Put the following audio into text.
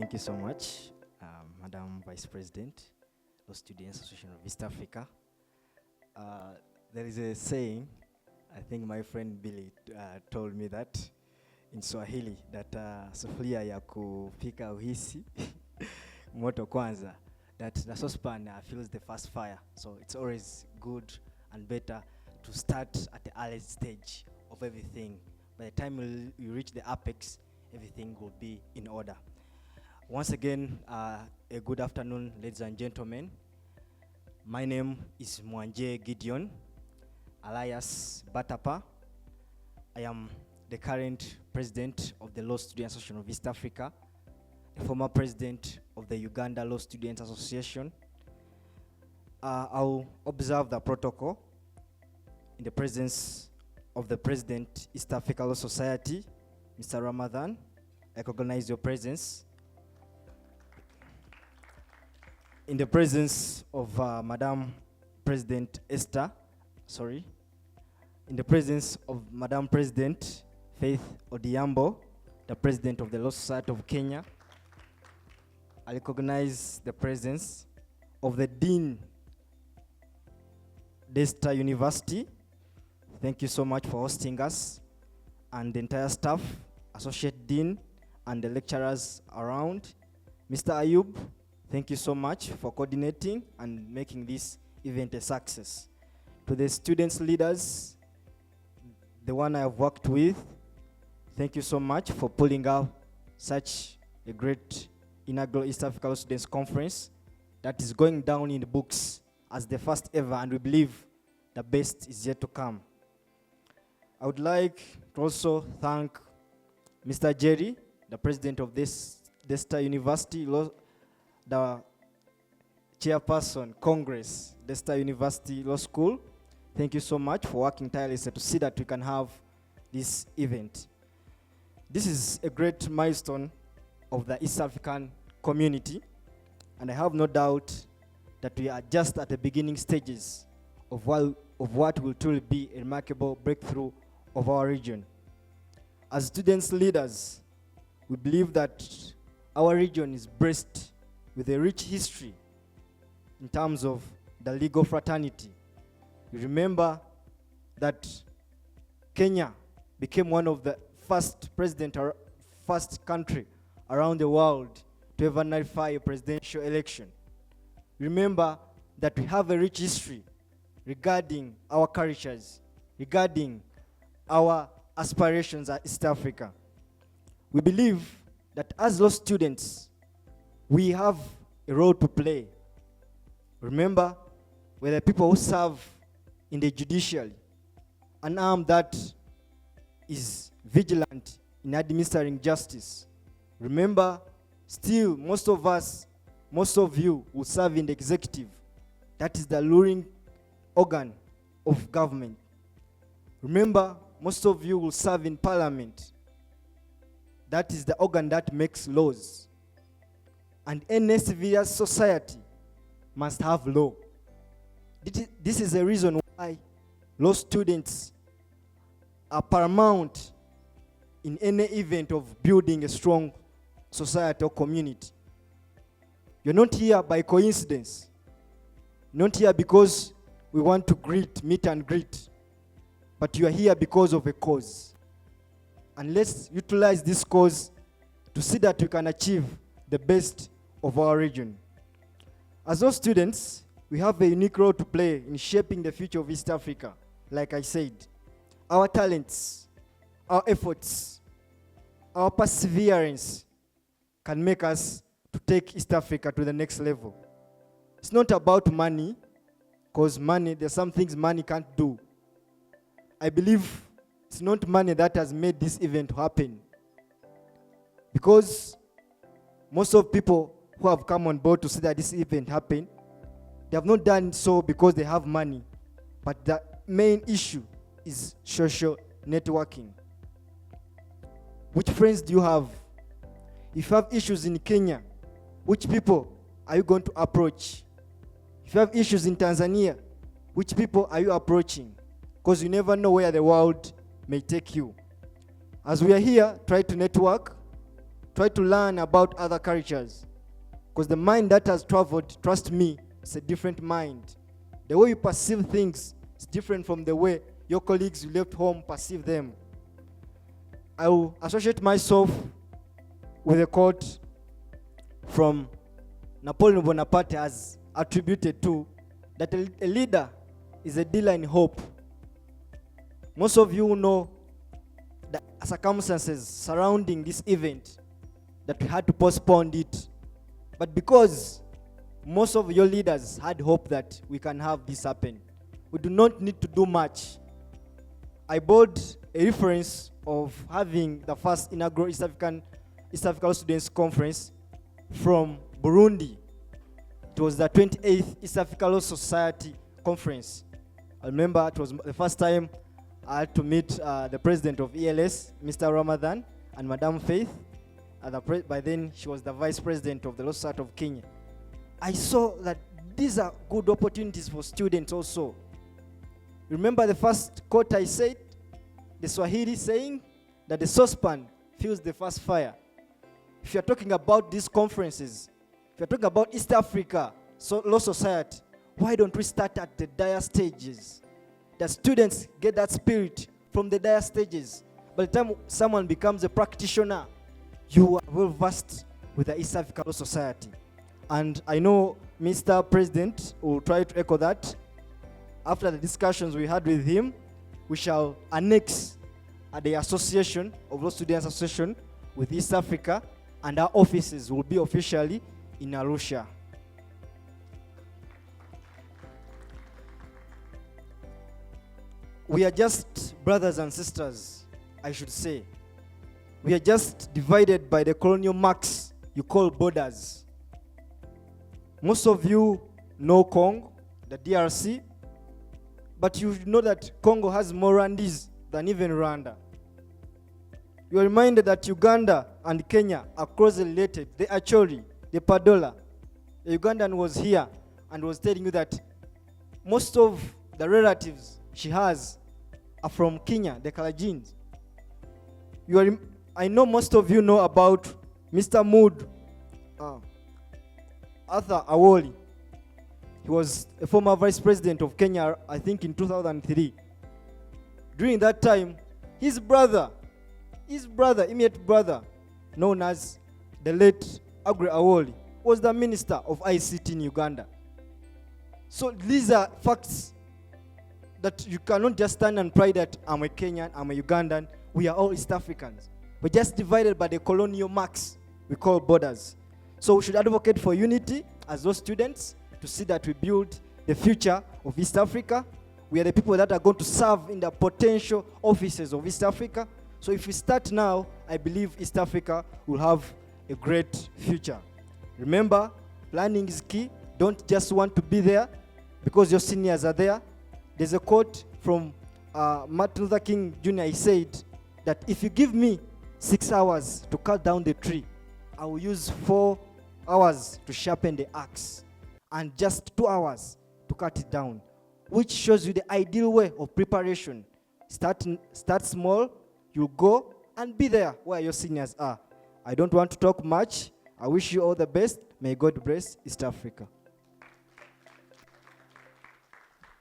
Thank you so much, Madam Vice President, Law Students Association of East Africa. There is a saying, I think my friend Billy told me that in Swahili, that sufuria ya kupika uhisi moto kwanza, that the saucepan feels the first fire. So it's always good and better to start at the earliest stage of everything. By the time you reach the apex, everything will be in order. Once again, a good afternoon, ladies and gentlemen. My name is Mwanje Gideon, alias Batapa. I am the current president of the Law Students Association of East Africa, the former president of the Uganda Law Students Association. I'll observe the protocol in the presence of the President, East Africa Law Society, Mr. Ramadan. I recognize your presence. In the presence of Madam President Esther, in the presence of Madam President Faith Odiambo, the President of the Law Society of Kenya, I recognize the presence of the Dean, Daystar University. Thank you so much for hosting us, and the entire staff, Associate Dean, and the lecturers around. Mr. Ayub, thank you so much for coordinating and making this event a success. To the students leaders, the one I have worked with, thank you so much for pulling out such a great inaugural East Africa Students Conference that is going down in the books as the first ever, and we believe the best is yet to come. I would like to also thank Mr. Jerry, the president of this Daystar University, the chairperson, Congress, Daystar University Law School. Thank you so much for working tirelessly to see that we can have this event. This is a great milestone of the East African community, and I have no doubt that we are just at the beginning stages of what will truly be a remarkable breakthrough of our region. As students leaders, we believe that our region is blessed with a rich history in terms of the legal fraternity. You remember that Kenya became one of the first country around the world to ever nullify a presidential election. Remember that we have a rich history regarding our cultures, regarding our aspirations at East Africa. We believe that as law students, we have a role to play. Remember, we're the people who serve in the judiciary, an arm that is vigilant in administering justice. Remember, still, most of you will serve in the executive. That is the ruling organ of government. Remember, most of you will serve in parliament. That is the organ that makes laws. And any civil society must have law. This is the reason why law students are paramount in any event of building a strong society or community. You're not here by coincidence. Not here because we want to meet and greet. But you are here because of a cause. And let's utilize this cause to see that we can achieve the best of our region. As those students, we have a unique role to play in shaping the future of East Africa. Like I said, our talents, our efforts, our perseverance can make us to take East Africa to the next level. It's not about money, because there's some things money can't do. I believe it's not money that has made this event happen. Because most of people who have come on board to see that this event happen, they have not done so because they have money. But the main issue is social networking. Which friends do you have? If you have issues in Kenya, which people are you going to approach? If you have issues in Tanzania, which people are you approaching? Because you never know where the world may take you. As we are here, try to network, Try to learn about other cultures. Because the mind that has traveled, trust me, it's a different mind. The way you perceive things is different from the way your colleagues who left home perceive them. I will associate myself with a quote from Napoleon Bonaparte has attributed to that a leader is a dealer in hope. Most of you know the circumstances surrounding this event that we had to postpone it. But because most of your leaders had hope that we can have this happen, we do not need to do much. I brought a reference of having the first inaugural East African Students Conference from Burundi. It was the 28th East Africa Law Society Conference. I remember it was the first time I had to meet the president of ELS, Mr. Ramadan, and Madam Faith. By then, she was the vice president of the Law Society of Kenya. I saw that these are good opportunities for students also. Remember the first quote I said? The Swahili saying that the saucepan fuels the first fire. If you're talking about these conferences, if you're talking about East Africa Law Society, why don't we start at the dire stages? The students get that spirit from the dire stages. By the time someone becomes a practitioner, you are well versed with the East Africa Law Society. And I know Mr. President will try to echo that. After the discussions we had with him, we shall annex the association of Law Students Association with East Africa, and our offices will be officially in Arusha. We are just brothers and sisters, I should say. We are just divided by the colonial marks you call borders. Most of you know Congo, the DRC, but you know that Congo has more Rwandese than even Rwanda. You are reminded that Uganda and Kenya are closely related. The Acholi, the Padola. The Ugandan was here and was telling you that most of the relatives she has are from Kenya, the Kalajins. I know most of you know about Mr. Mood, Arthur Awoli. He was a former vice president of Kenya, I think in 2003. During that time, his immediate brother, known as the late Aggrey Awoli, was the minister of ICT in Uganda. So these are facts that you cannot just stand and pride that I'm a Kenyan, I'm a Ugandan. We are all East Africans. We're just divided by the colonial marks we call borders. So we should advocate for unity as those students to see that we build the future of East Africa. We are the people that are going to serve in the potential offices of East Africa. So if we start now, I believe East Africa will have a great future. Remember, planning is key. Don't just want to be there because your seniors are there. There's a quote from Martin Luther King Jr. He said that if you give me 6 hours to cut down the tree, I will use 4 hours to sharpen the axe and just 2 hours to cut it down, which shows you the ideal way of preparation. Start small, you go and be there where your seniors are. I don't want to talk much. I wish you all the best. May God bless East Africa.